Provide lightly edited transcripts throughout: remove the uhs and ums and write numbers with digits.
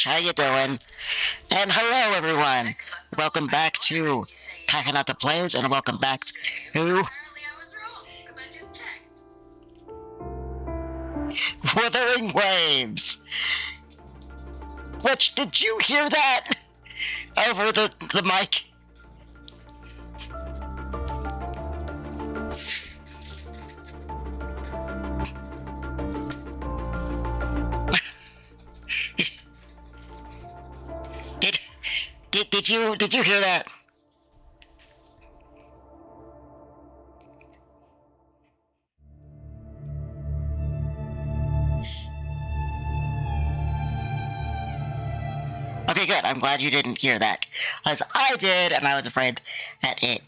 How you doing? And hello, everyone. Welcome back to Packing Out the Plays, and welcome back to Wuthering Waves. Which, did you hear that over the mic? Did you hear that? Okay, good. I'm glad you didn't hear that, as I did, and I was afraid that it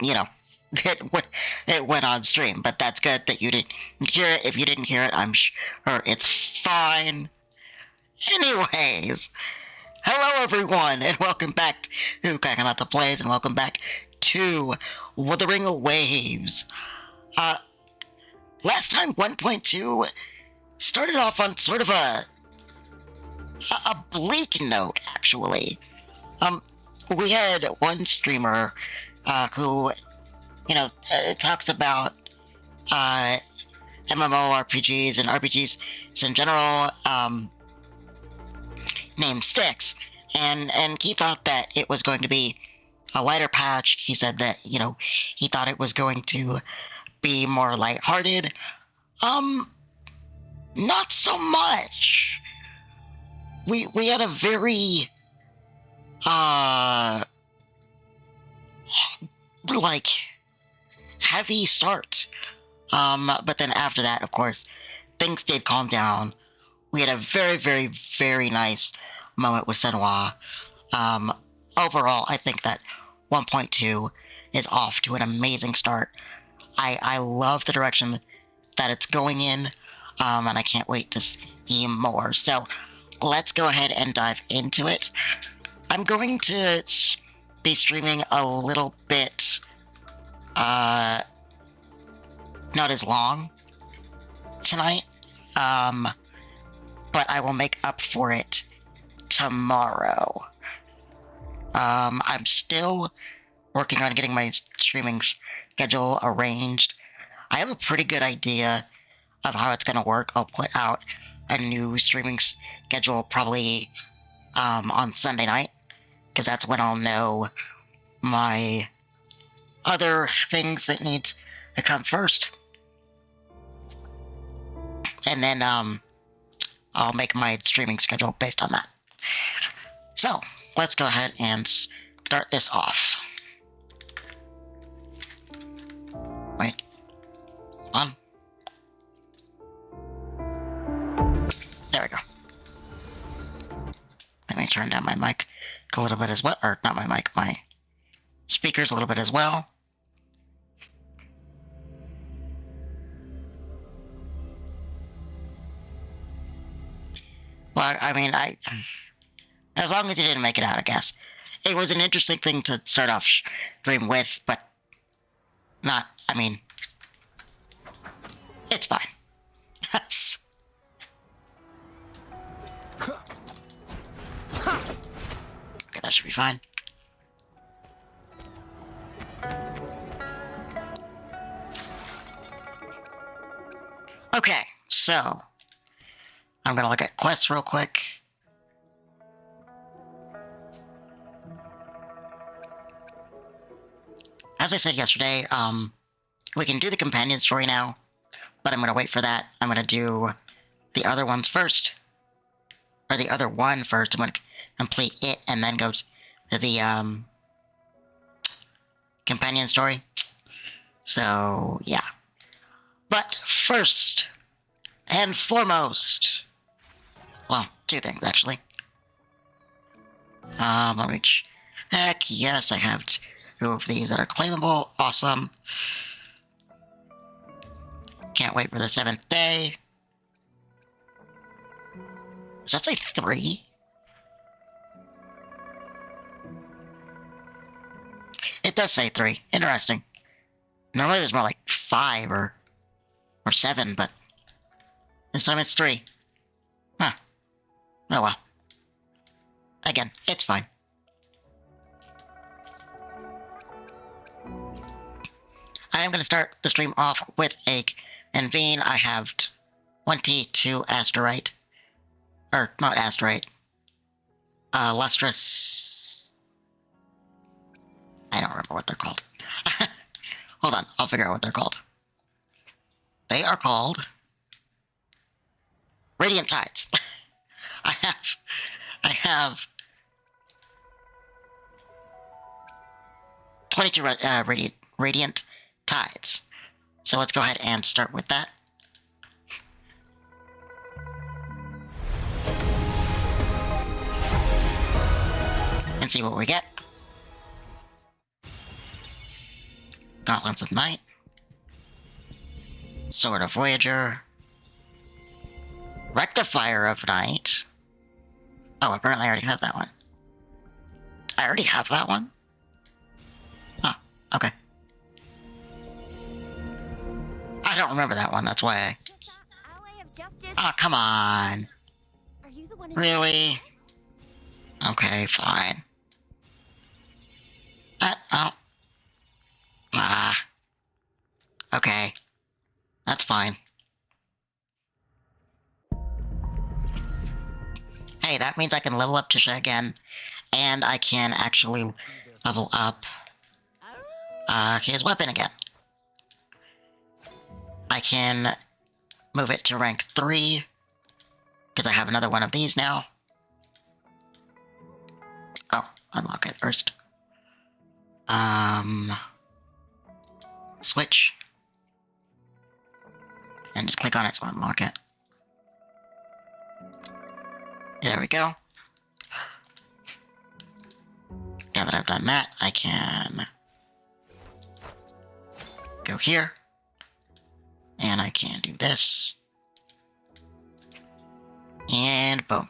went on stream. But that's good that you didn't hear it. If you didn't hear it, I'm sure it's fine. Anyways, hello everyone, and welcome back to Cracking Out the Plays, and welcome back to Wuthering Waves. Last time 1.2 started off on sort of a bleak note, actually. We had one streamer who, talks about MMORPGs and RPGs in general, named Sticks, and he thought that it was going to be a lighter patch. He said that, he thought it was going to be more lighthearted. Not so much. We had a very, heavy start. But then after that, of course, things did calm down. We had a very, very, very nice moment with Senwa. Overall, I think that 1.2 is off to an amazing start. I love the direction that it's going in, and I can't wait to see more. So, let's go ahead and dive into it. I'm going to be streaming a little bit, not as long tonight, but I will make up for it tomorrow. I'm still working on getting my streaming schedule arranged. I have a pretty good idea of how it's going to work. I'll put out a new streaming schedule probably on Sunday night, because that's when I'll know my other things that need to come first. And then I'll make my streaming schedule based on that. So, let's go ahead and start this off. Wait. On. There we go. Let me turn down my mic a little bit as well. Or, not my mic, my speakers a little bit as well. Well, I mean, as long as you didn't make it out, I guess. It was an interesting thing to start off stream with, but it's fine. Okay, that should be fine. Okay, so I'm gonna look at quests real quick. As I said yesterday, we can do the companion story now, but I'm gonna wait for that. I'm gonna do the other ones first. Or the other one first. I'm gonna complete it and then go to the, companion story. So, yeah. But first and foremost, well, two things, actually. Let me check. Yes, I have two of these that are claimable. Awesome. Can't wait for the 7th day. Does that say 3? It does say 3. Interesting. Normally there's more like 5 or 7, but this time it's 3. Huh. Oh well. again, it's fine. I am going to start the stream off with a convene. I have 22 asterite. Or, not asterite. Lustrous... I don't remember what they're called. Hold on, I'll figure out what they're called. They are called... Radiant Tides. I have 22 Radiant Tides. So let's go ahead and start with that. And see what we get. Gauntlets of Night. Sword of Voyager. Rectifier of Night. Oh, apparently I already have that one. I already have that one? Oh, okay. I don't remember that one, that's why Oh, come on. Are you the one Really? Okay, fine. Oh. Okay. That's fine. Hey, that means I can level up Tisha again, and I can actually level up his weapon again. I can move it to rank 3, because I have another one of these now. Oh, unlock it first. Switch. And just click on it to unlock it. There we go. Now that I've done that, I can go here. And I can do this. And boom.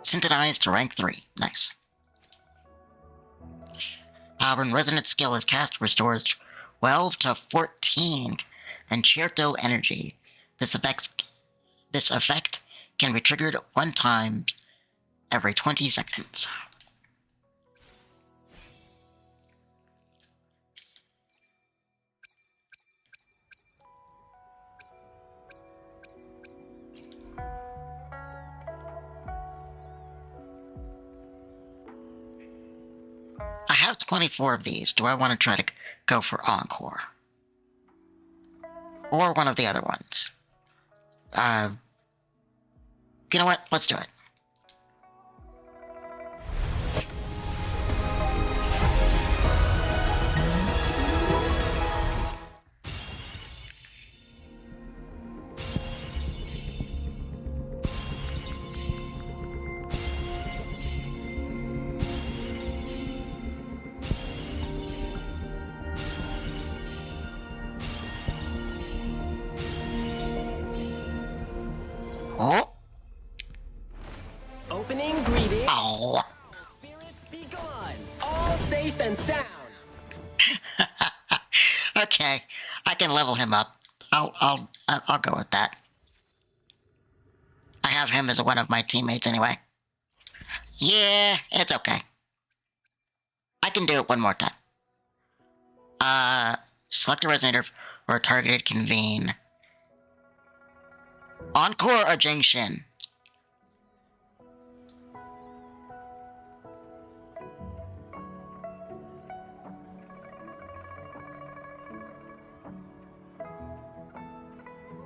Synthesize to rank 3. Nice. When Resonant Skill is cast, restores 12 to 14 Concerto energy. This effect can be triggered 1 time every 20 seconds. I have 24 of these. Do I want to try to go for Encore? Or one of the other ones? You know what? Let's do it. Oh. Opening greeting. Oh. Spirits be gone. All safe and sound. Okay, I can level him up. I'll go with that. I have him as one of my teammates anyway. Yeah, it's okay. I can do it one more time. Select a resonator or a targeted convene. Encore or Jingshin?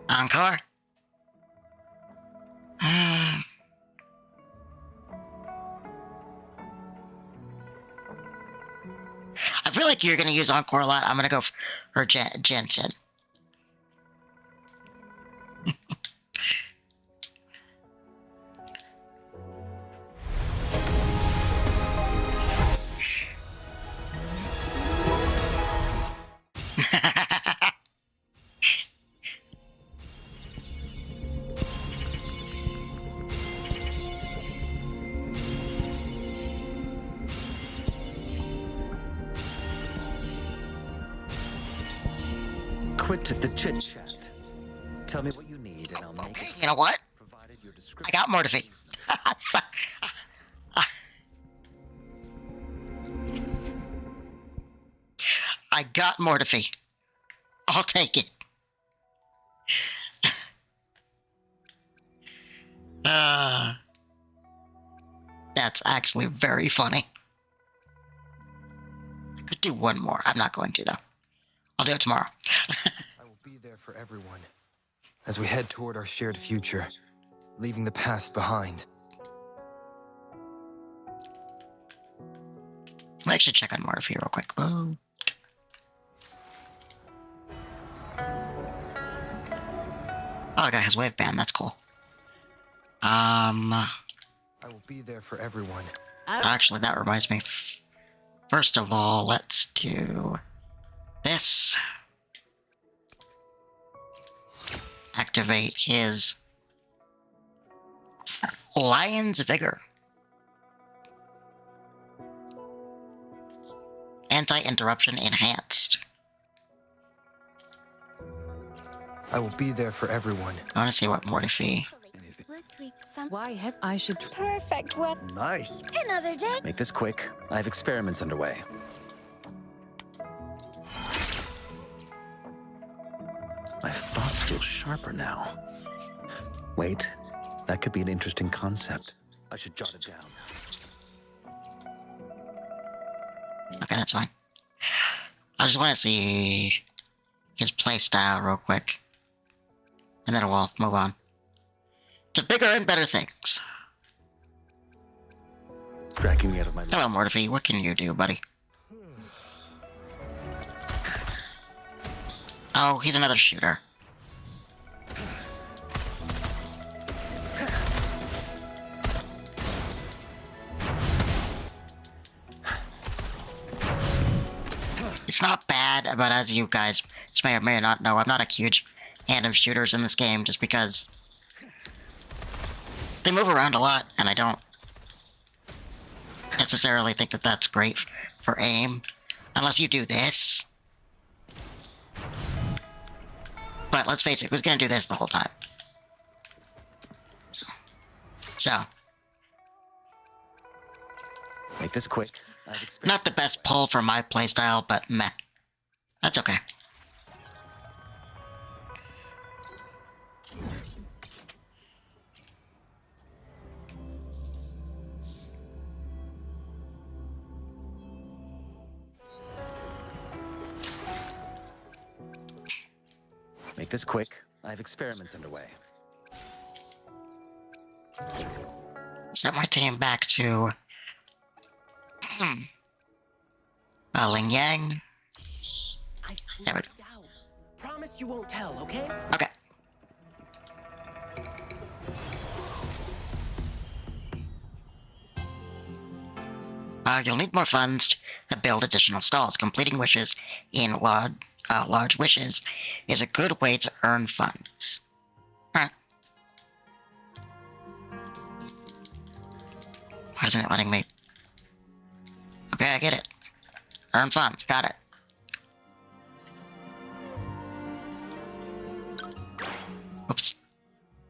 Encore? I feel like you're gonna use Encore a lot. I'm gonna go for Jensen. Quit the chit chat. Tell me what you need and I'll make Okay, it. you know what? Provided your I got motivate. So- I got Mortifi. I'll take it. That's actually very funny. I could do one more. I'm not going to, though. I'll do it tomorrow. I will be there for everyone as we head toward our shared future, leaving the past behind. Let me actually check on Mortifi real quick. Oh. Oh, the guy has wave band. That's cool. I will be there for everyone. Actually, that reminds me. First of all, let's do this. Activate his Lion's Vigor. Anti-interruption enhanced. I will be there for everyone. I want to see what Mortifi. Why has I should Perfect work. Nice. Another day. Make this quick. I have experiments underway. My thoughts feel sharper now. Wait, that could be an interesting concept. I should jot it down. Okay, that's fine. I just want to see his playstyle real quick. And then we'll move on to bigger and better things. Dragging me out of my... Hello, Mortifi. What can you do, buddy? Oh, he's another shooter. It's not bad, but as you guys may or may not know, I'm not a huge fan of shooters in this game just because they move around a lot, and I don't necessarily think that that's great for aim, unless you do this. But let's face it, who's gonna do this the whole time? So. Make this quick. I have experiments. Not the best pull for my playstyle, but meh. That's okay. Make this quick. I have experiments underway. Set my team back to Ling Yang. I There we go. down. Promise you won't tell, okay? Okay. You'll need more funds to build additional stalls. Completing wishes in large wishes is a good way to earn funds. Alright. Why isn't it letting me? Okay, I get it. Earn funds, got it. Oops.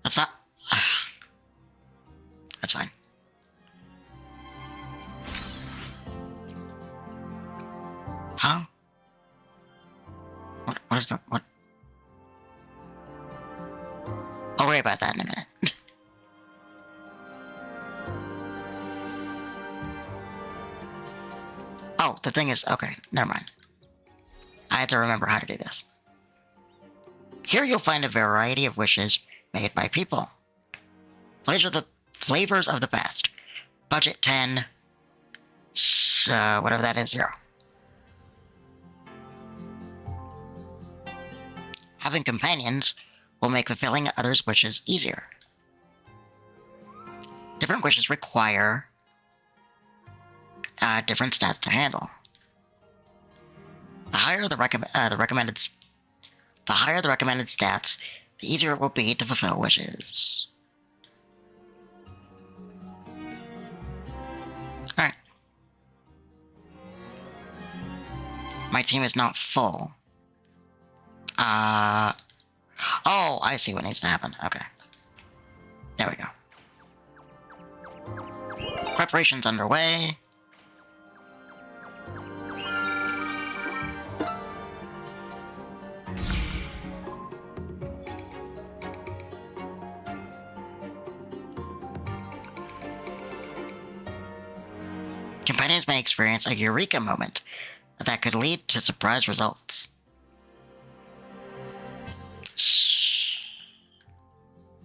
That's not... That's fine. Huh? What is going... What? I'll worry about that in a minute. Oh, the thing is... Okay, never mind. I had to remember how to do this. Here you'll find a variety of wishes made by people. Flavors of the past. Budget 10. Whatever that is, 0. Having companions will make fulfilling others' wishes easier. Different wishes require different stats to handle. The higher the recommended stats, the easier it will be to fulfill wishes. Alright. My team is not full. Oh, I see what needs to happen. Okay. There we go. Preparations underway. Companions may experience a eureka moment that could lead to surprise results.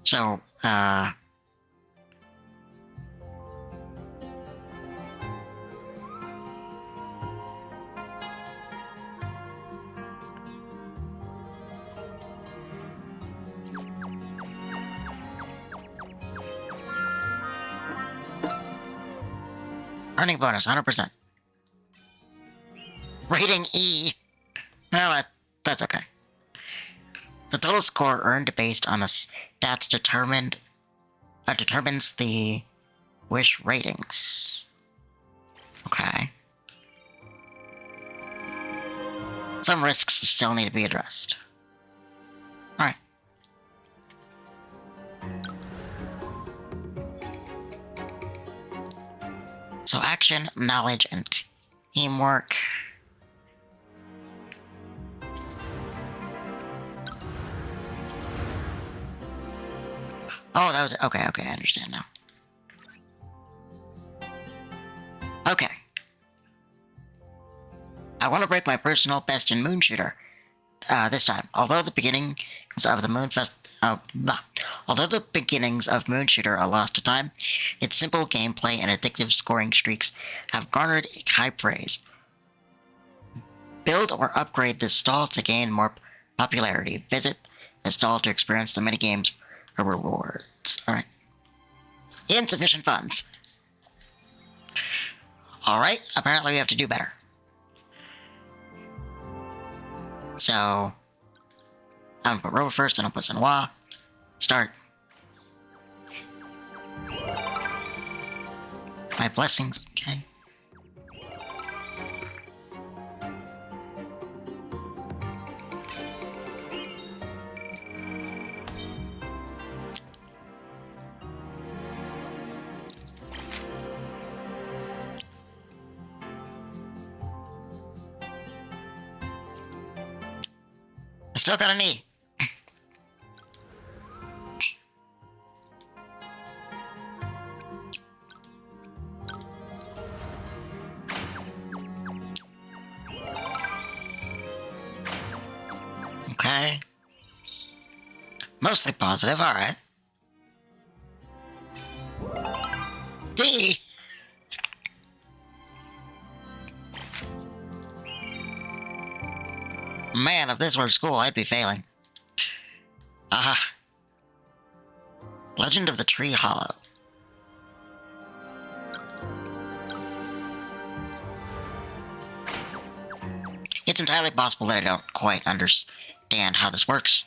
So, earning bonus, 100%. Rating E. Well, that's okay. The total score earned based on the stats determines the wish ratings. Okay. Some risks still need to be addressed. Alright. So action, knowledge, and teamwork. Oh, that was... Okay, I understand now. Okay. I want to break my personal best in Moonshooter. This time. Although the beginnings of Moonshooter are lost to time, its simple gameplay and addictive scoring streaks have garnered high praise. Build or upgrade this stall to gain more popularity. Visit the stall to experience the minigames for rewards. Alright. Insufficient funds. Alright, apparently we have to do better. So, I'm gonna put Robo first, and I'll put Senwa. Start. My blessings, okay. I still got an E. Okay. Mostly positive, alright. D! Man, if this were school, I'd be failing. Aha. Legend of the Tree Hollow. It's entirely possible that I don't quite understand how this works.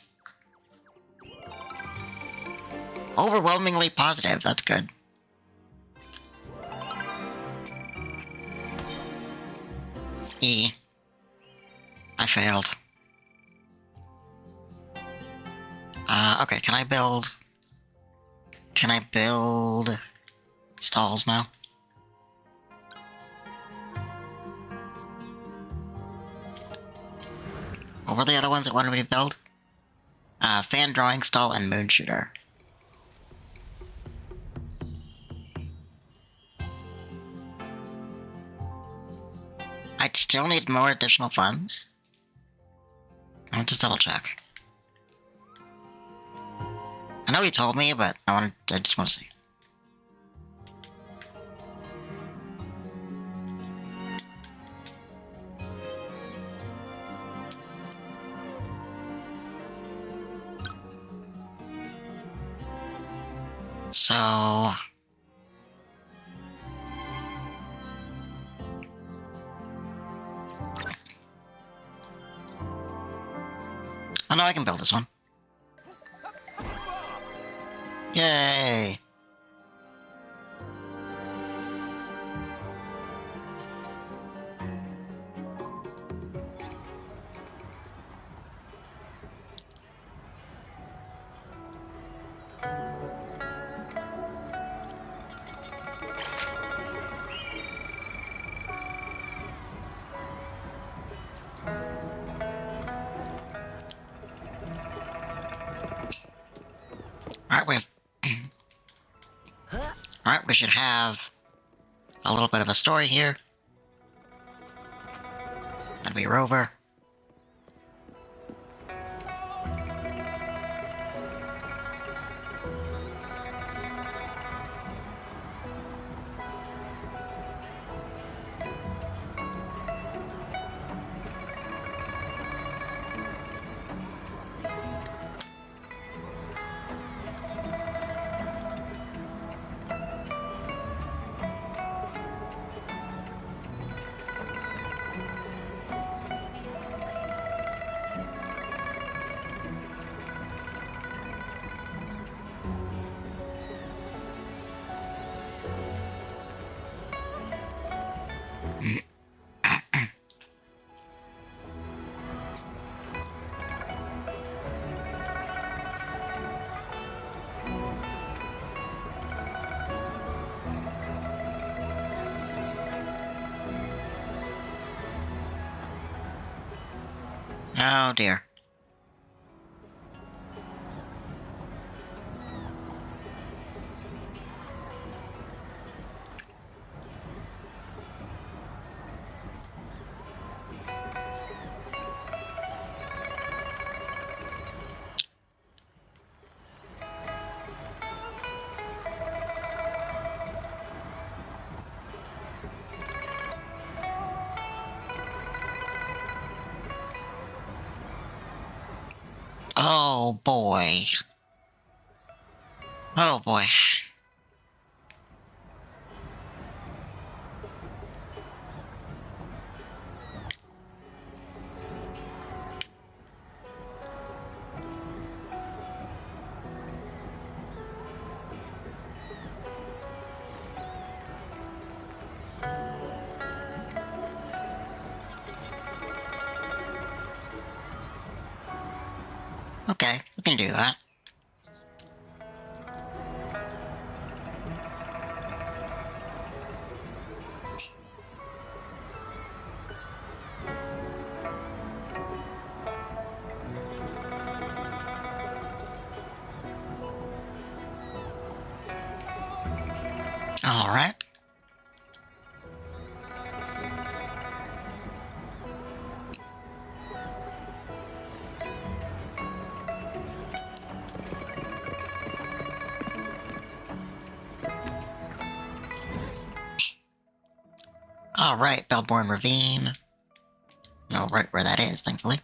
Overwhelmingly positive, that's good. E. I failed. Okay, can I build stalls now? What were the other ones that wanted me to build? Fan drawing stall and Moonshooter. I'd still need more additional funds. I'll just double check. I know he told me, but I just want to see. So... Oh no, I can build this one. Yay! we should have a little bit of a story here. That'd be Rover. Oh dear. Oh boy. Oh boy. Okay, we can do that. Alright. Alright, Belborn Ravine. Know right where that is, thankfully.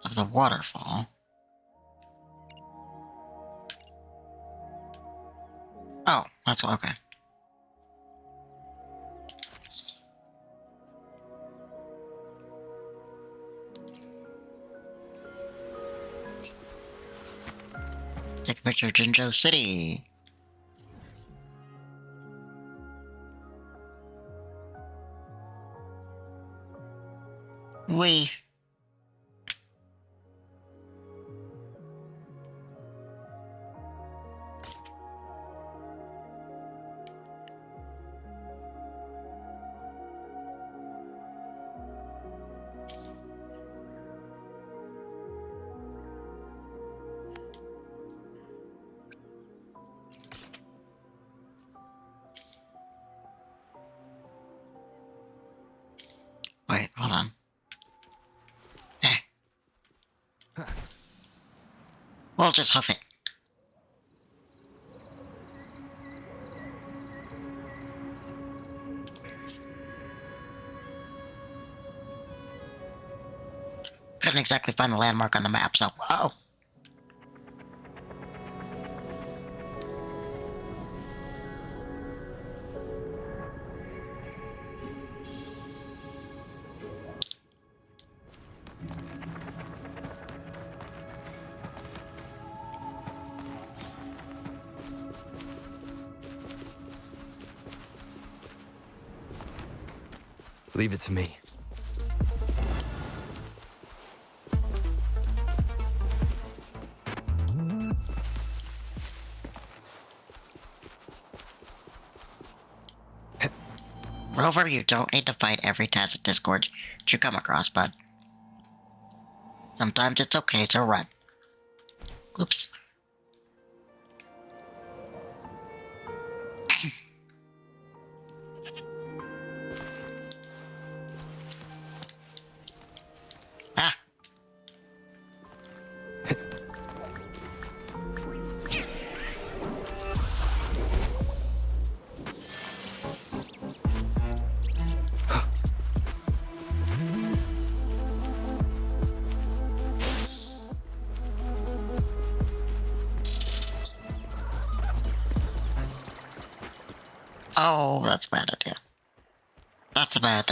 Of the waterfall. Oh, that's okay. Take a picture of Jinzhou City. Wee. Wait, hold on. We'll just huff it. Couldn't exactly find the landmark on the map, so... Uh-oh. Leave it to me. Rover, you don't need to fight every tacit discord you come across, bud. Sometimes it's okay to run. Oops. Ah. Oh, that's a bad idea. That's a bad.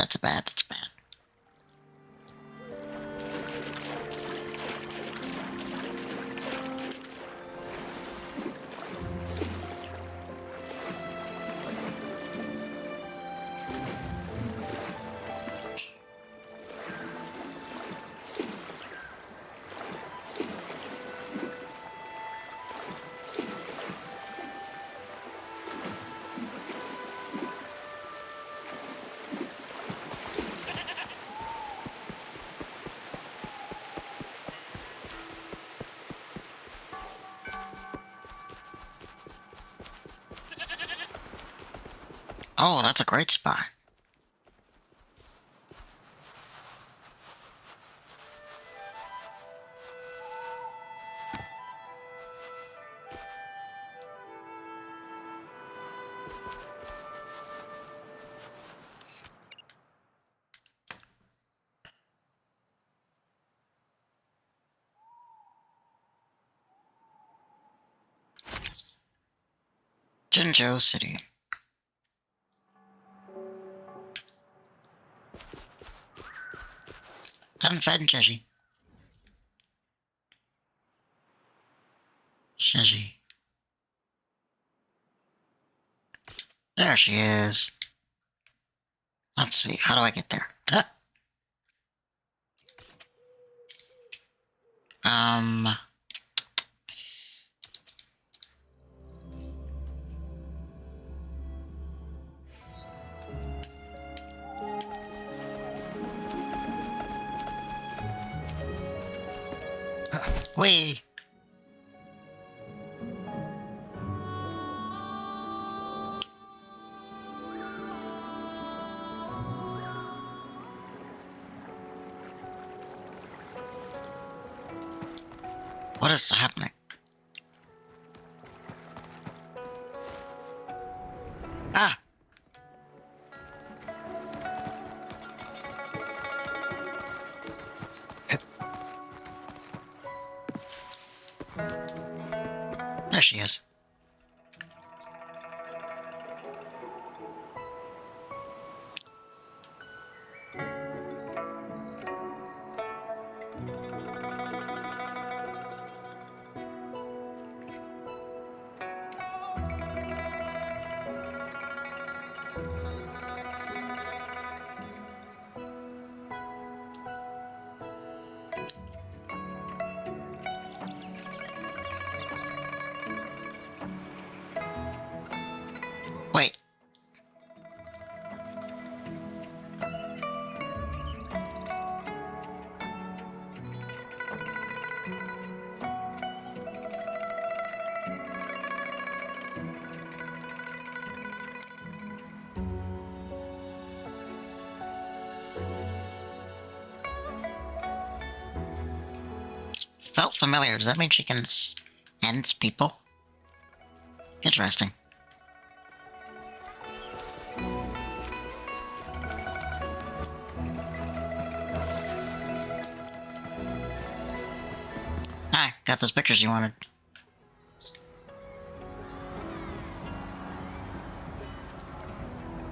Oh, that's a great spot. Jinzhou City. Dunfed Jeji. Jeji. There she is. Let's see, how do I get there? Um... Wait. What is happening? Ah! There she is. Wait. Felt familiar. Does that mean she can sense people? Interesting. Ah, got those pictures you wanted.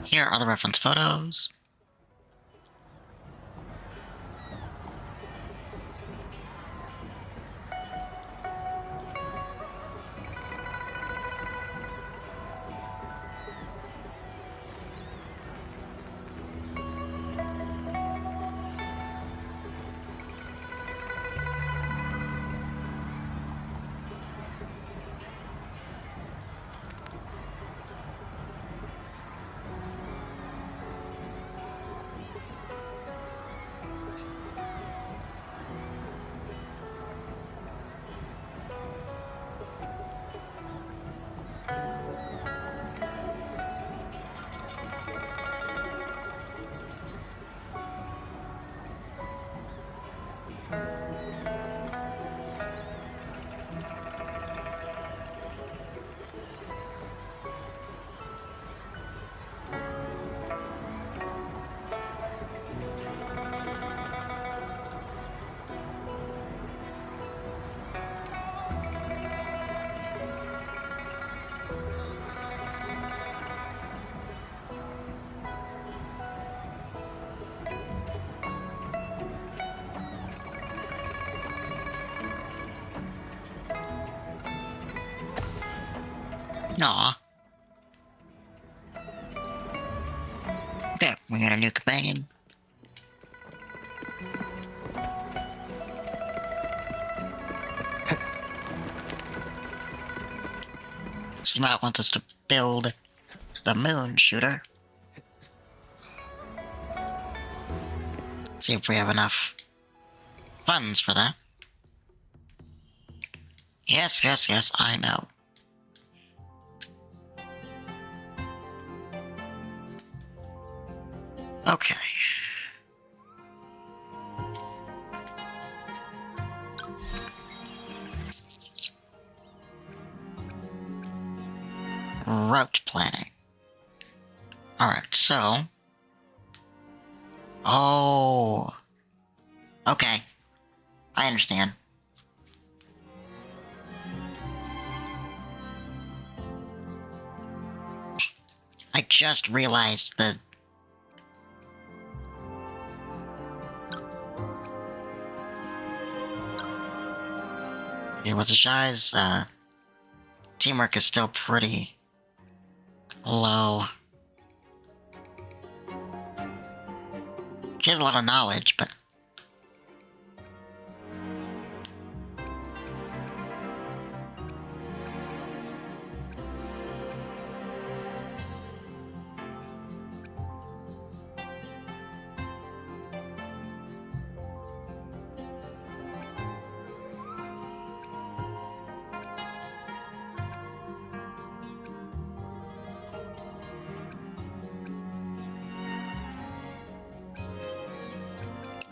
Here are the reference photos. Aw. There, we got a new companion. Smart wants us to build the moon shooter. See if we have enough funds for that. Yes, yes, yes, I know. Okay. Route planning. Alright, so... Oh... Okay. I understand. I just realized that... Yeah, what's the Shy's, teamwork is still pretty... low. She has a lot of knowledge, but...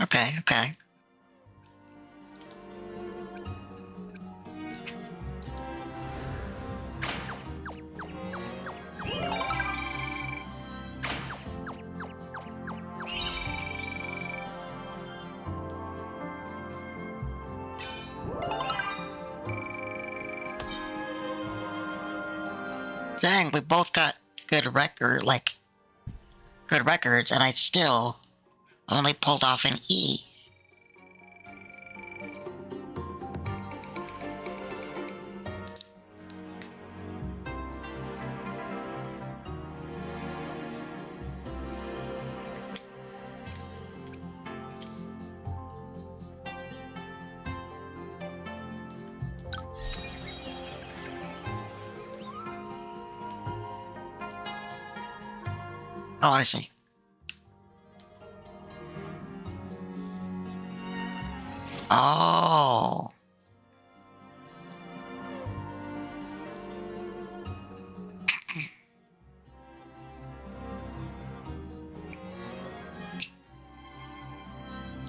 Okay, okay. Dang, we both got good records, and I still only pulled off an E. Oh, I see. Oh.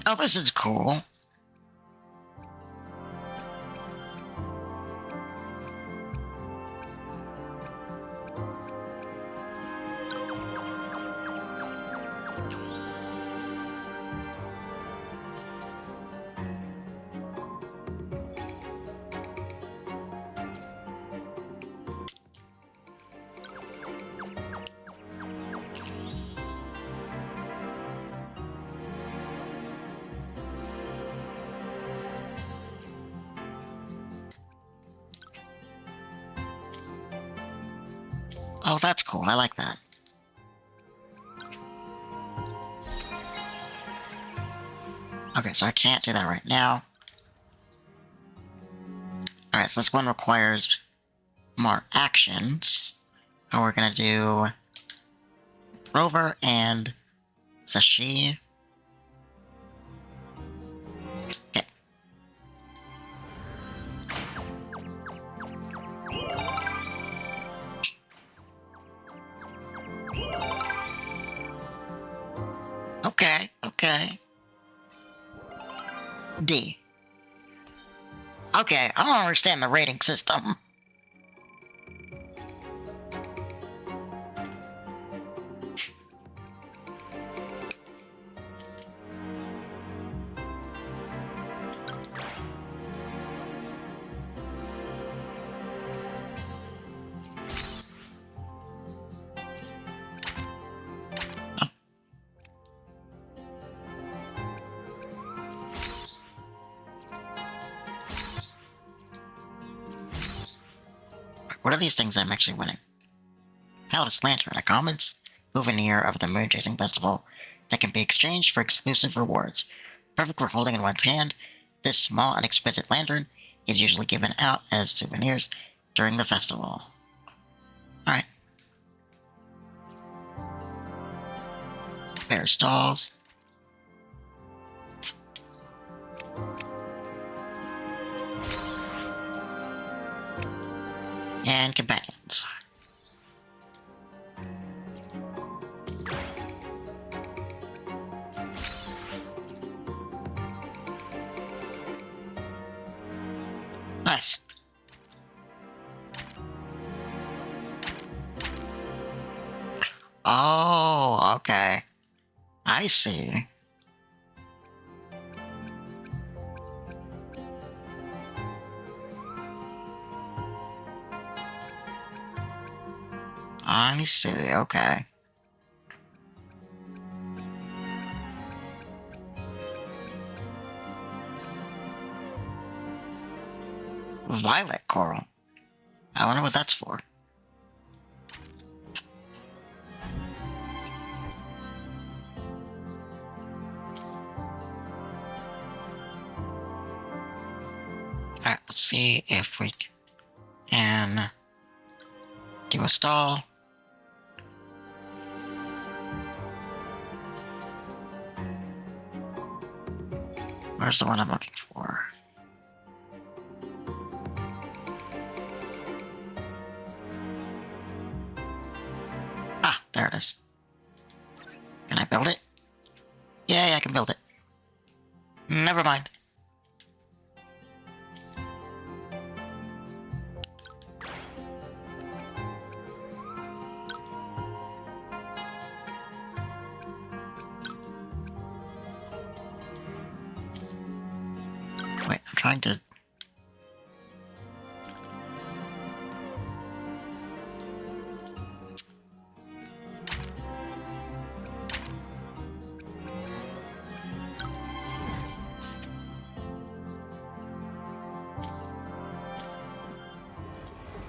Oh, this is cool. Oh, that's cool. I like that. Okay, so I can't do that right now. Alright, so this one requires more actions. And we're gonna do Rover and Sashi. Okay. Okay, okay. D. Okay, I don't understand the rating system. What are these things I'm actually winning? Palace Lantern, a common souvenir of the Moon Chasing Festival that can be exchanged for exclusive rewards. Perfect for holding in one's hand, this small and exquisite lantern is usually given out as souvenirs during the festival. Alright. Fair stalls. And companions. Nice. Oh, okay. I see. I see, okay. Violet coral. I wonder what that's for. Alright, let's see if we can do a stall. Where's the one I'm looking for? Ah, there it is. Can I build it? Yay, I can build it. Never mind. Wait, I'm trying to...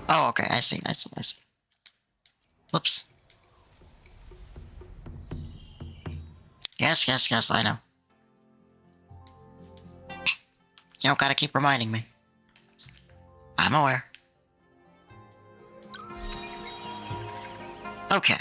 Oh, okay, I see. Whoops. Yes, I know. You don't gotta keep reminding me. I'm aware. Okay.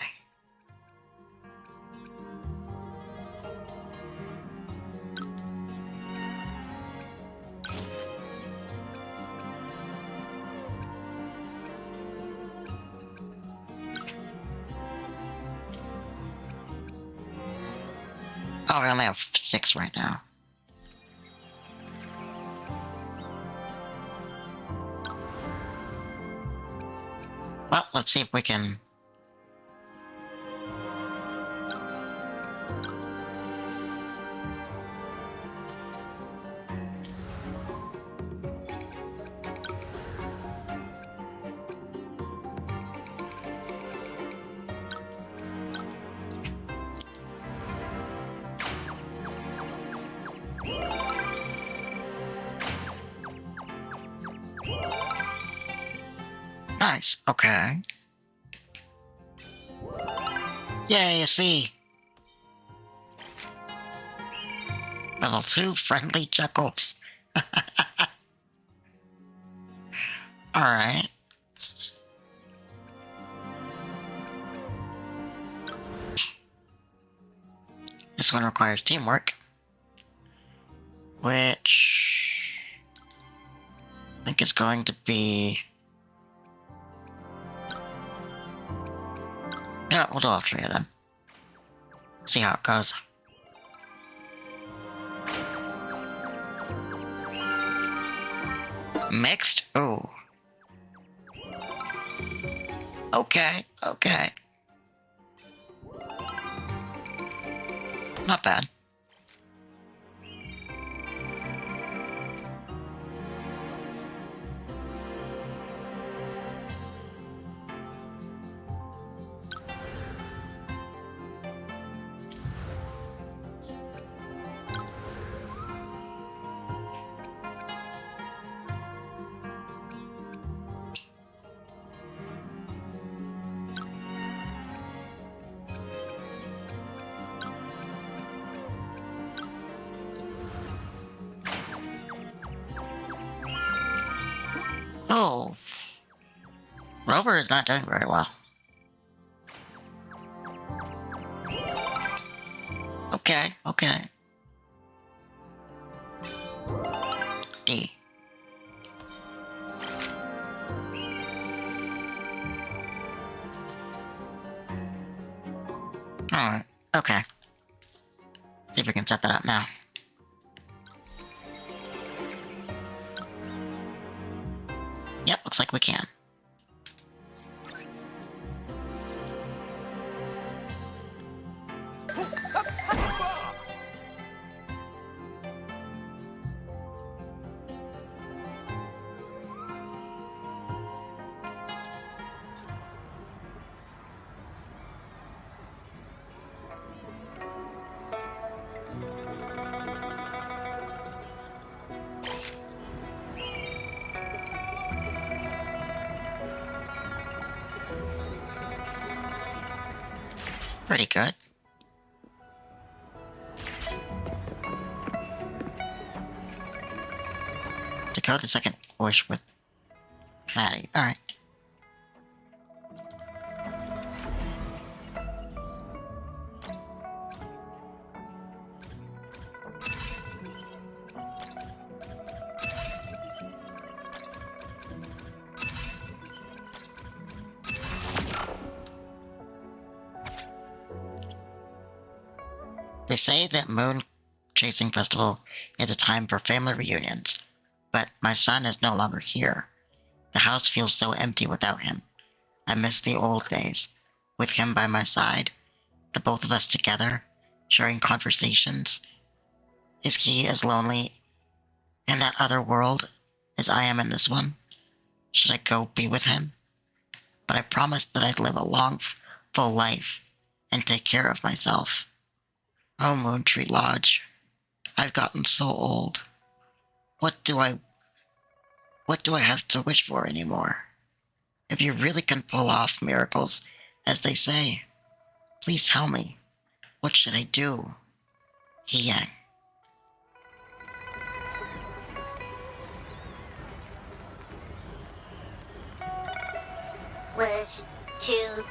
Oh, we only have 6 right now. Well, let's see if we can... Nice, okay. Yay, a C! Level 2 friendly chuckles. Alright. This one requires teamwork. Which... I think is going to be... Yeah, we'll do all 3 of them. See how it goes. Mixed? Ooh. Okay. Not bad. Rover is not doing very well. Okay, okay. D. Alright, okay. See if we can set that up now. Yep, looks like we can. Pretty good. To go the second wish with Patty. Alright. They say that Moon Chasing Festival is a time for family reunions, but my son is no longer here. The house feels so empty without him. I miss the old days, with him by my side, the both of us together, sharing conversations. Is he as lonely in that other world as I am in this one? Should I go be with him? But I promised that I'd live a long, full life and take care of myself. Oh, Moon Tree Lodge, I've gotten so old. What do I have to wish for anymore? If you really can pull off miracles, as they say, please tell me. What should I do? Hiyang. Wish. Choose.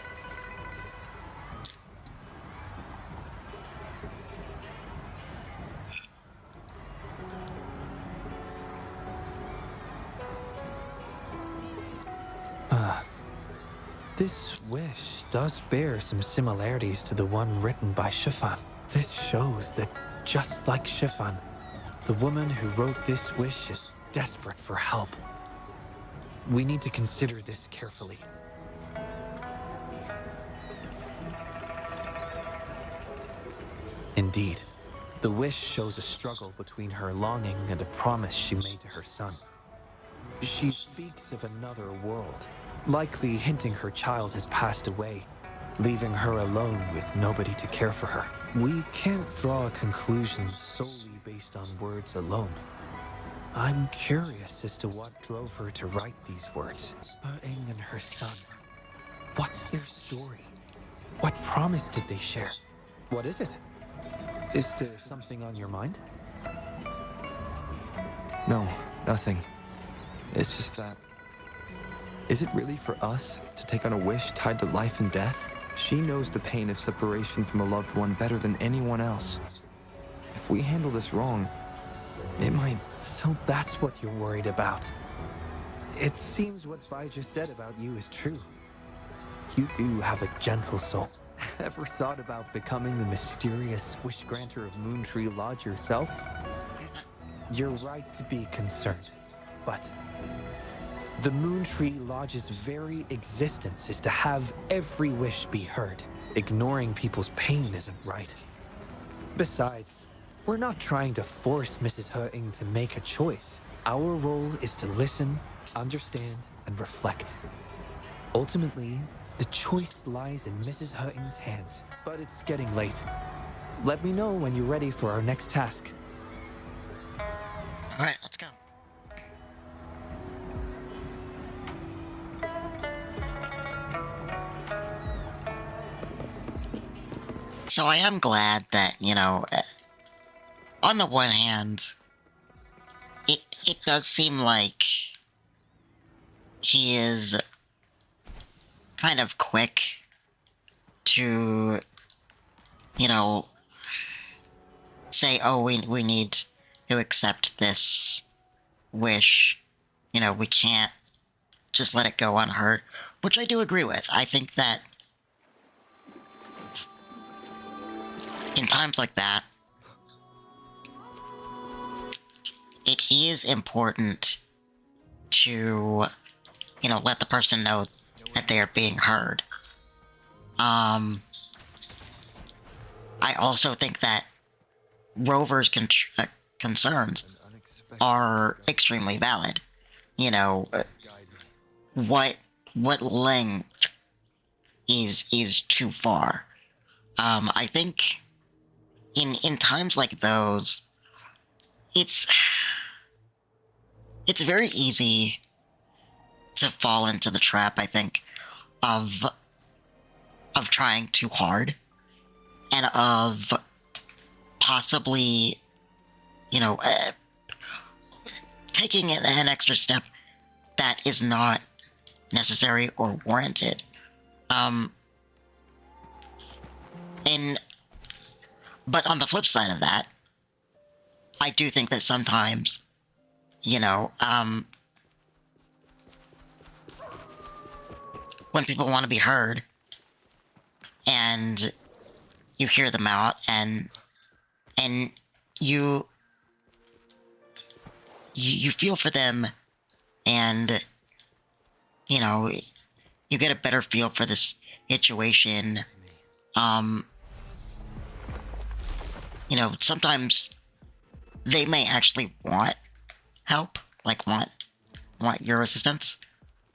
This wish does bear some similarities to the one written by Shifan. This shows that, just like Shifan, the woman who wrote this wish is desperate for help. We need to consider this carefully. Indeed, the wish shows a struggle between her longing and a promise she made to her son. She speaks of another world, likely hinting her child has passed away, leaving her alone with nobody to care for her. We can't draw conclusions solely based on words alone. I'm curious as to what drove her to write these words. Ing and her son. What's their story? What promise did they share? What is it? Is there something on your mind? No, nothing. It's just that... Is it really for us to take on a wish tied to life and death? She knows the pain of separation from a loved one better than anyone else. If we handle this wrong, it might... So that's what you're worried about. It seems what Vi just said about you is true. You do have a gentle soul. Ever thought about becoming the mysterious wish granter of Moon Tree Lodge yourself? You're right to be concerned, but the Moon Tree Lodge's very existence is to have every wish be heard. Ignoring people's pain isn't right. Besides, we're not trying to force Mrs. Hurting to make a choice. Our role is to listen, understand, and reflect. Ultimately, the choice lies in Mrs. Hurting's hands, but it's getting late. Let me know when you're ready for our next task. Alright, let's go. So I am glad that, on the one hand, it does seem like he is kind of quick to, you know, say, oh, we need to accept this wish. You know, we can't just let it go unheard, which I do agree with. I think that in times like that, it is important to, you know, let the person know that they are being heard. I also think that Rover's concerns are extremely valid. You know, what length is too far? I think in times like those, it's very easy to fall into the trap, I think, of trying too hard and of possibly, you know, taking an extra step that is not necessary or warranted. But on the flip side of that, I do think that sometimes, you know, when people want to be heard and you hear them out and you feel for them, and you know, you get a better feel for this situation. You know, sometimes they may actually want help, like want your assistance.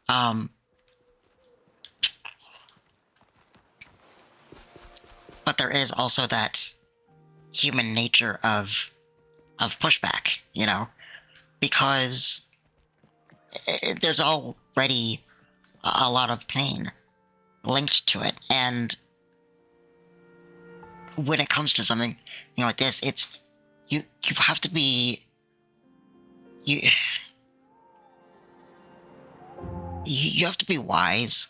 But there is also that human nature of pushback, you know, because there's already a lot of pain linked to it, and when it comes to something, you know, like this, it's you have to be you have to be wise,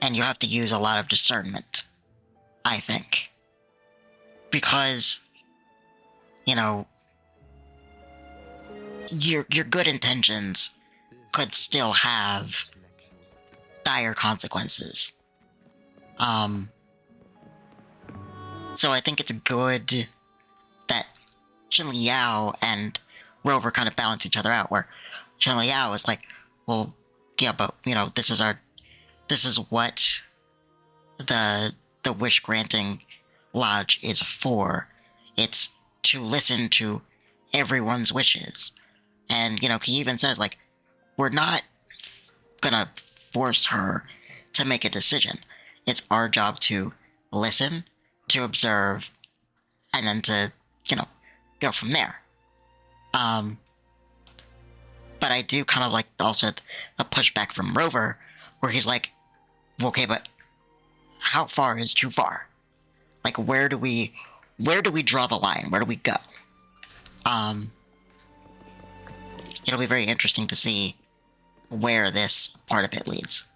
and you have to use a lot of discernment, I think, because, you know, your good intentions could still have dire consequences. So I think it's good that Shin Liao and Rover kind of balance each other out, where Shin Liao is like, well, yeah, but, you know, this is what the wish granting lodge is for. It's to listen to everyone's wishes. And, you know, he even says, like, we're not gonna force her to make a decision. It's our job to listen, to observe, and then to, you know, go from there. But I do kind of like also a pushback from Rover, where he's like, okay, but how far is too far? Like, where do we draw the line? Where do we go? It'll be very interesting to see where this part of it leads.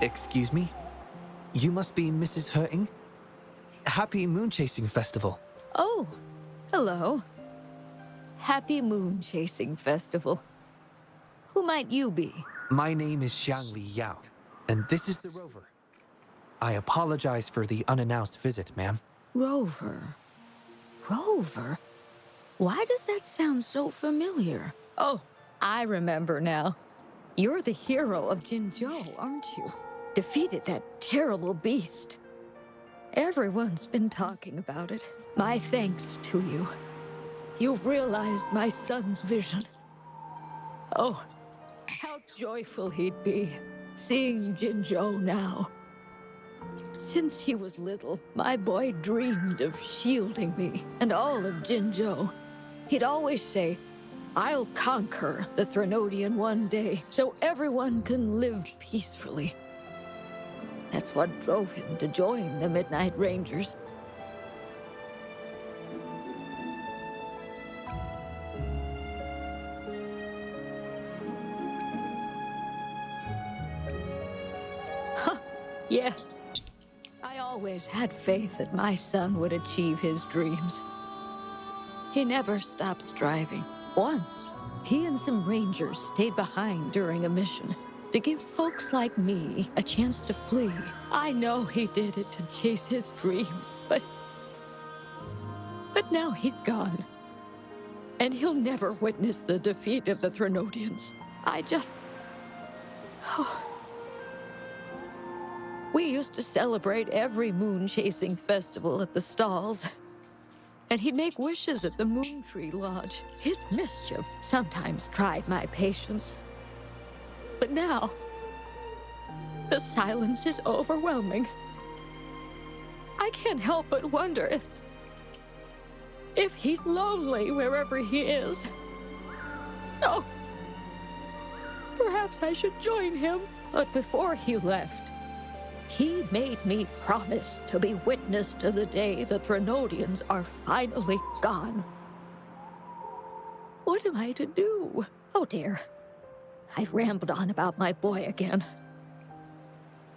Excuse me? You must be Mrs. Hurting? Happy Moon Chasing Festival. Oh, hello. Happy Moon Chasing Festival. Who might you be? My name is Xiang Li Yao, and this is the Rover. I apologize for the unannounced visit, ma'am. Rover. Rover? Why does that sound so familiar? Oh, I remember now. You're the hero of Jinzhou, aren't you? Defeated that terrible beast. Everyone's been talking about it. My thanks to you. You've realized my son's vision. Oh, how joyful he'd be seeing Jinzhou now. Since he was little, my boy dreamed of shielding me and all of Jinzhou. He'd always say, I'll conquer the Threnodian one day so everyone can live peacefully. That's what drove him to join the Midnight Rangers. Yes, I always had faith that my son would achieve his dreams. He never stopped striving. Once, he and some rangers stayed behind during a mission to give folks like me a chance to flee. I know he did it to chase his dreams, but now he's gone. And he'll never witness the defeat of the Threnodians. We used to celebrate every moon-chasing festival at the stalls. And he'd make wishes at the Moon Tree Lodge. His mischief sometimes tried my patience. But now, the silence is overwhelming. I can't help but wonder if he's lonely wherever he is. Oh, perhaps I should join him. But before he left, he made me promise to be witness to the day the Threnodians are finally gone. What am I to do? Oh dear, I've rambled on about my boy again.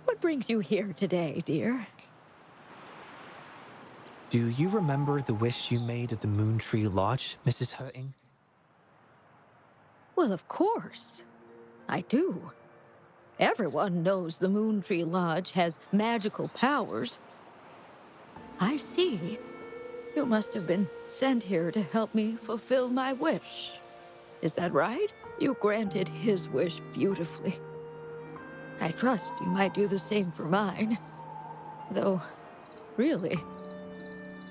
What brings you here today, dear? Do you remember the wish you made at the Moon Tree Lodge, Mrs. Hurting? Well, of course, I do. Everyone knows the Moon Tree Lodge has magical powers. I see. You must have been sent here to help me fulfill my wish. Is that right? You granted his wish beautifully. I trust you might do the same for mine. Though, really,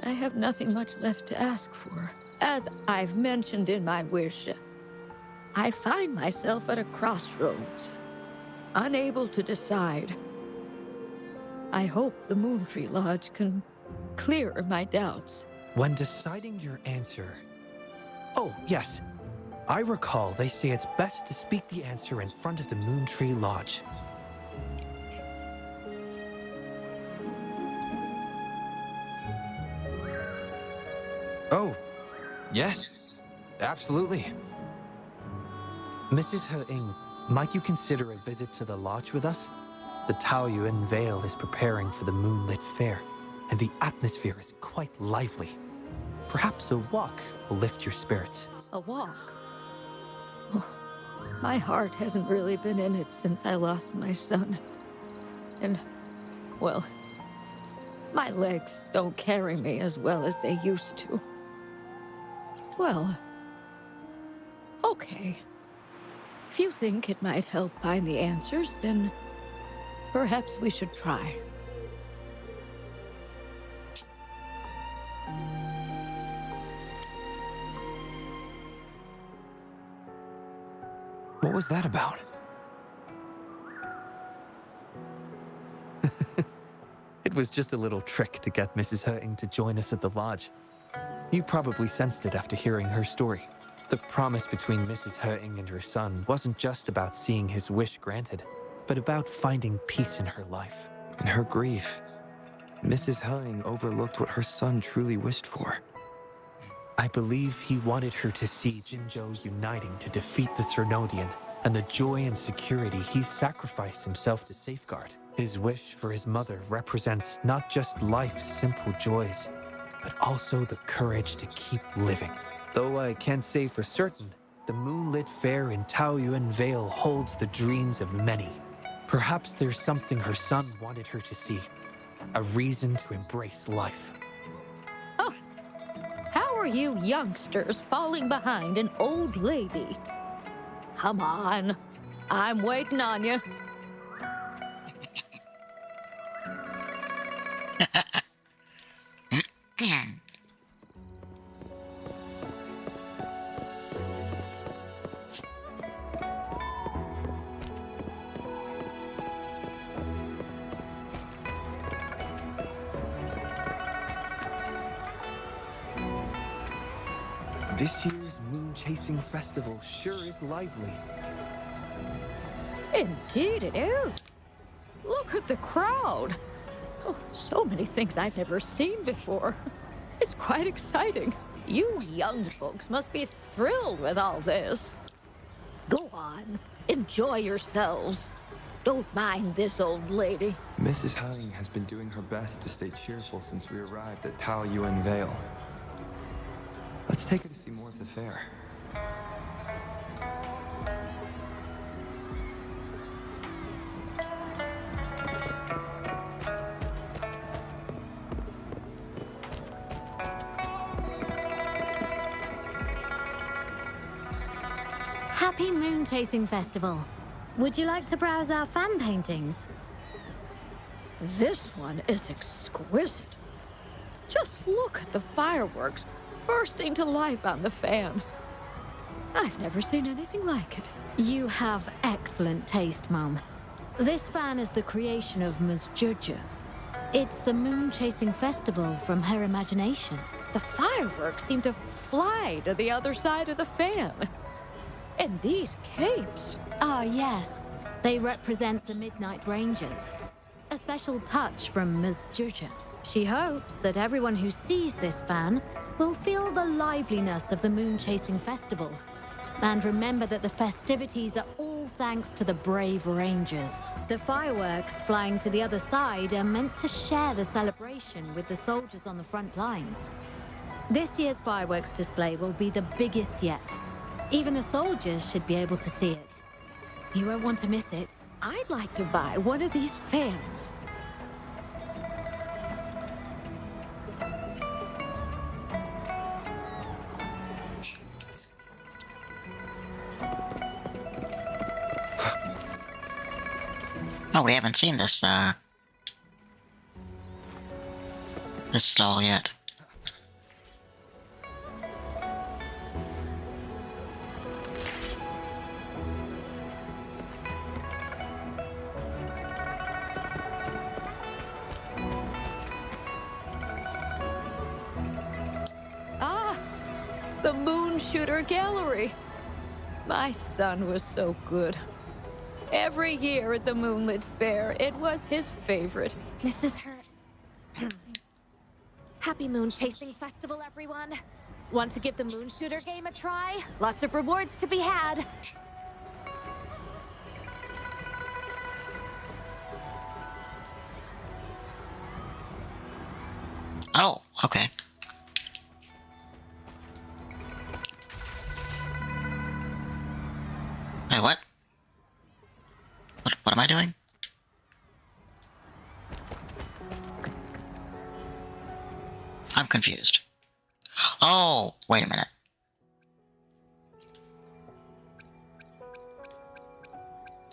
I have nothing much left to ask for. As I've mentioned in my wish, I find myself at a crossroads, unable to decide. I hope the Moon Tree Lodge can clear my doubts. When deciding your answer... Oh, yes. I recall they say it's best to speak the answer in front of the Moon Tree Lodge. Oh, yes. Absolutely. Mrs. Hurting, might you consider a visit to the lodge with us? The Taoyuan Vale is preparing for the moonlit fair, and the atmosphere is quite lively. Perhaps a walk will lift your spirits. A walk? Oh, my heart hasn't really been in it since I lost my son. And, well, my legs don't carry me as well as they used to. Well, okay. If you think it might help find the answers, then perhaps we should try. What was that about? It was just a little trick to get Mrs. Hurting to join us at the lodge. You probably sensed it after hearing her story. The promise between Mrs. Hurting and her son wasn't just about seeing his wish granted, but about finding peace in her life. In her grief, Mrs. Hurting overlooked what her son truly wished for. I believe he wanted her to see Jinzhou uniting to defeat the Threnodian, and the joy and security he sacrificed himself to safeguard. His wish for his mother represents not just life's simple joys, but also the courage to keep living. Though I can't say for certain, the moonlit fair in Taoyuan Vale holds the dreams of many. Perhaps there's something her son wanted her to see, a reason to embrace life. Oh, how are you youngsters falling behind an old lady? Come on, I'm waiting on you. This year's moon-chasing festival sure is lively. Indeed it is. Look at the crowd. Oh, so many things I've never seen before. It's quite exciting. You young folks must be thrilled with all this. Go on, enjoy yourselves. Don't mind this old lady. Mrs. Hung has been doing her best to stay cheerful since we arrived at Tao Yuan Vale. Let's take her to see more of the fair. Happy Moon Chasing Festival. Would you like to browse our fan paintings? This one is exquisite. Just look at the fireworks bursting to life on the fan. I've never seen anything like it. You have excellent taste, Mum. This fan is the creation of Ms. Juja. It's the Moon Chasing Festival from her imagination. The fireworks seem to fly to the other side of the fan. And these capes. Ah, yes. They represent the Midnight Rangers. A special touch from Ms. Juja. She hopes that everyone who sees this fan will feel the liveliness of the Moon Chasing Festival. And remember that the festivities are all thanks to the brave Rangers. The fireworks flying to the other side are meant to share the celebration with the soldiers on the front lines. This year's fireworks display will be the biggest yet. Even the soldiers should be able to see it. You won't want to miss it. I'd like to buy one of these fans. Oh, we haven't seen this stall yet. The Moon Shooter Gallery. My son was so good. Every year at the Moonlit Fair, it was his favorite. Mrs. Happy Moon Chasing Festival, everyone. Want to give the Moon Shooter game a try? Lots of rewards to be had. Oh, okay. Wait, what? What am I doing? I'm confused. Oh, wait a minute.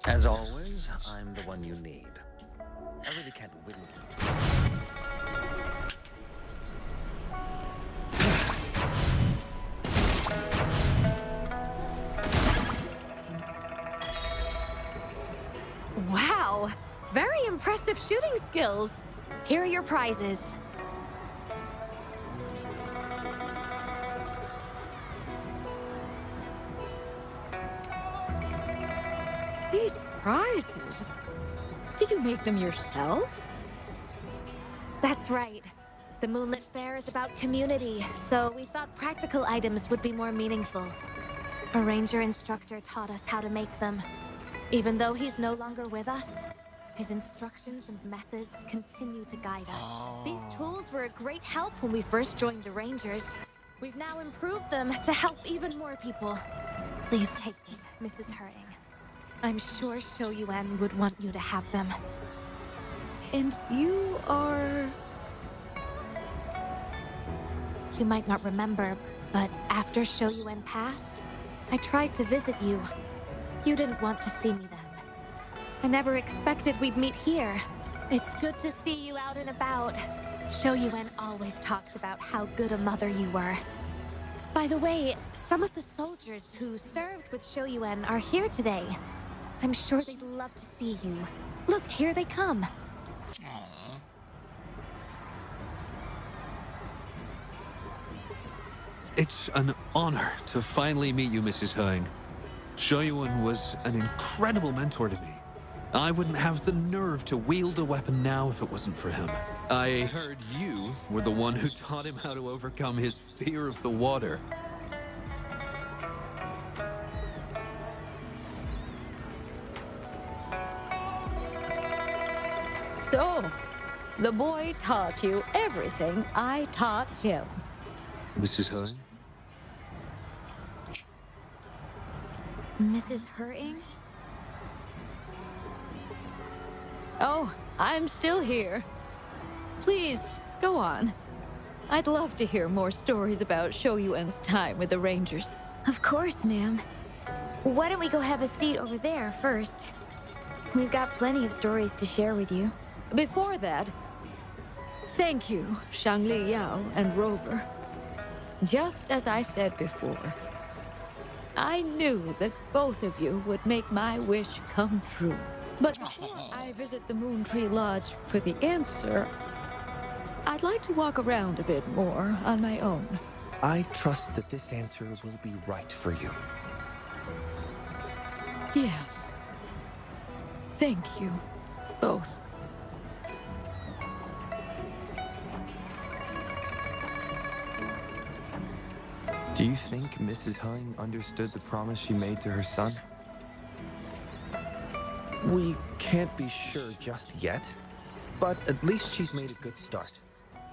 As always, I'm the one you need. I really can't win. Wow, very impressive shooting skills. Here are your prizes. These prizes? Did you make them yourself? That's right. The Moonlit Fair is about community, so we thought practical items would be more meaningful. A ranger instructor taught us how to make them. Even though he's no longer with us, his instructions and methods continue to guide us. These tools were a great help when we first joined the Rangers. We've now improved them to help even more people. Please take them, Mrs. Hurting. I'm sure Shou Yuan would want you to have them. And you are... You might not remember, but after Shou Yuan passed, I tried to visit you. You didn't want to see me then. I never expected we'd meet here. It's good to see you out and about. Shou Yuan always talked about how good a mother you were. By the way, some of the soldiers who served with Shou Yuan are here today. I'm sure they'd love to see you. Look, here they come. It's an honor to finally meet you, Mrs. Hung. Shoyuan was an incredible mentor to me. I wouldn't have the nerve to wield a weapon now if it wasn't for him. I heard you were the one who taught him how to overcome his fear of the water. So, the boy taught you everything I taught him. Mrs. Hung? Mrs. Hurting? Oh, I'm still here. Please, go on. I'd love to hear more stories about Shoyuen's time with the Rangers. Of course, ma'am. Why don't we go have a seat over there first? We've got plenty of stories to share with you. Before that, thank you, Shangli Yao and Rover. Just as I said before, I knew that both of you would make my wish come true. But before I visit the Moon Tree Lodge for the answer, I'd like to walk around a bit more on my own. I trust that this answer will be right for you. Yes. Thank you, both. Do you think Mrs. Hung understood the promise she made to her son? We can't be sure just yet, but at least she's made a good start.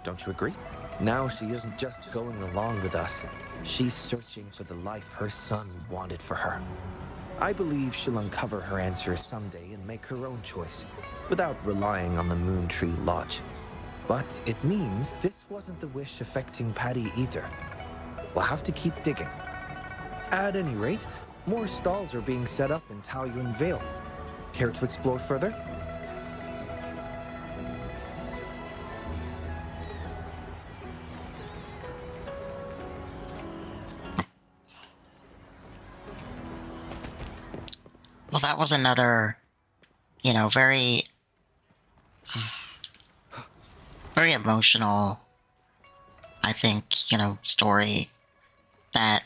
Don't you agree? Now she isn't just going along with us. She's searching for the life her son wanted for her. I believe she'll uncover her answers someday and make her own choice, without relying on the Moon Tree Lodge. But it means this wasn't the wish affecting Patty either. We'll have to keep digging. At any rate, more stalls are being set up in Taoyuan Vale. Care to explore further? Well, that was another, very, very emotional, I think, story that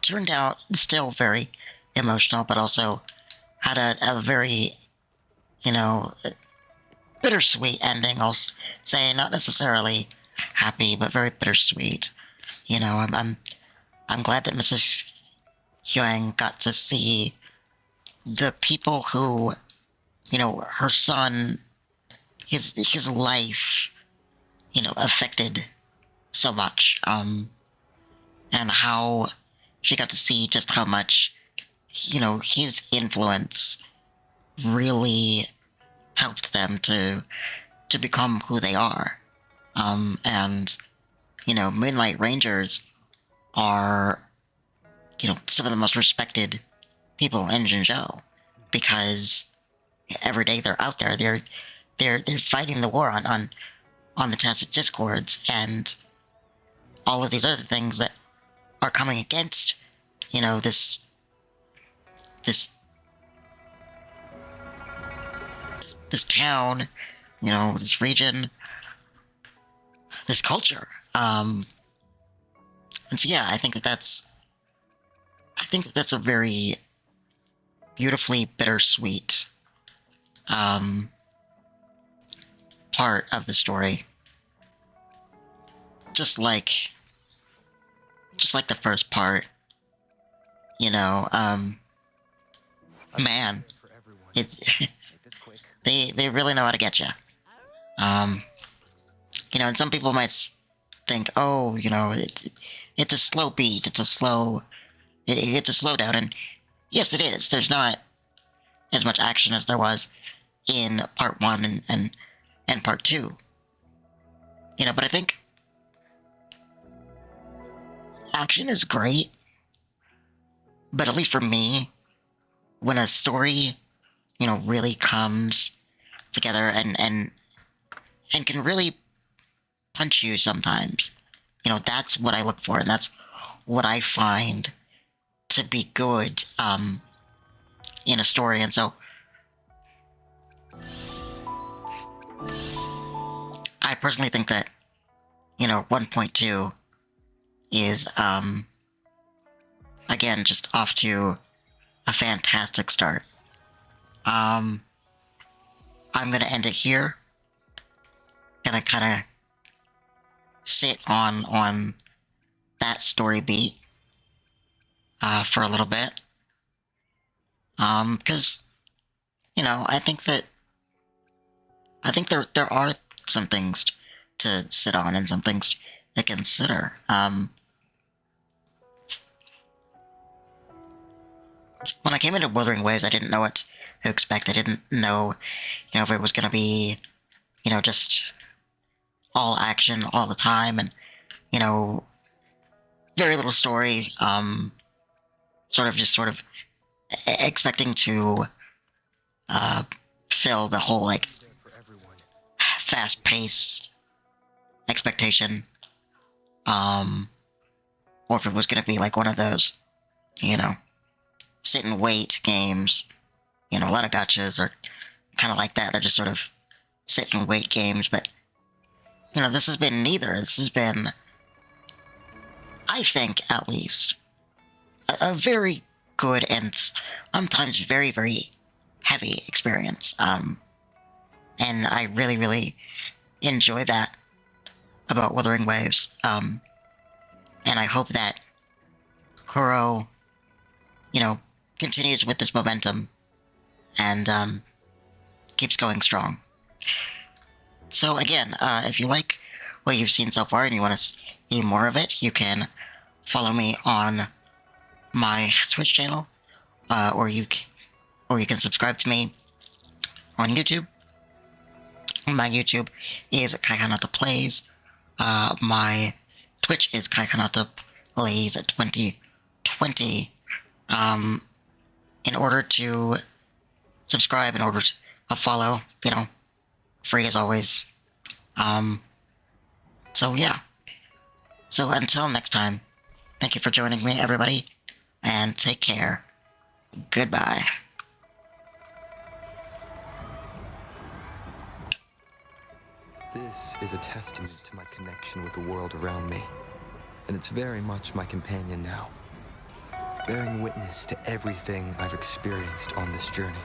turned out still very emotional, but also had a very, bittersweet ending, I'll say. Not necessarily happy, but very bittersweet. I'm glad that Mrs. Huang got to see the people who, her son, his life, affected so much, and how she got to see just how much, his influence really helped them to become who they are. And, Moonlight Rangers are, some of the most respected people in Jinzhou, because every day they're out there, they're fighting the war on the Tacit Discords and all of these other things that are coming against, this town, this region, this culture. And so, yeah, I think that's a very beautifully bittersweet part of the story. Just like the first part, man, it's they really know how to get you. And some people might think, oh, it's a slow beat, it's a slow down, and yes, it is. There's not as much action as there was in part 1 and part 2. But I think action is great, but at least for me, when a story, really comes together and can really punch you sometimes, that's what I look for, and that's what I find to be good in a story. And so I personally think that 1.2 is again just off to a fantastic start. I'm gonna end it here. Gonna kind of sit on that story beat for a little bit, because I think that I think there are some things to sit on and some things to consider. When I came into Wuthering Waves, I didn't know what to expect. I didn't know, if it was going to be, just all action all the time and, very little story. Sort of expecting to fill the whole, like, fast-paced expectation. Or if it was going to be like one of those, sit and wait games, a lot of gotchas are kind of like that. They're just sort of sit and wait games, but, this has been neither. This has been, I think, at least, a very good and sometimes very, very heavy experience. And I really, really enjoy that about Wuthering Waves. And I hope that Kuro, continues with this momentum and keeps going strong. So again, if you like what you've seen so far and you want to see more of it, you can follow me on my Twitch channel, or you can subscribe to me on YouTube. My YouTube is Kaikanata Plays. My Twitch is Kaikanata Plays 2020. In order to subscribe, in order to follow, free as always. So yeah. So until next time, thank you for joining me, everybody, and take care. Goodbye. This is a testament to my connection with the world around me, and it's very much my companion now, bearing witness to everything I've experienced on this journey.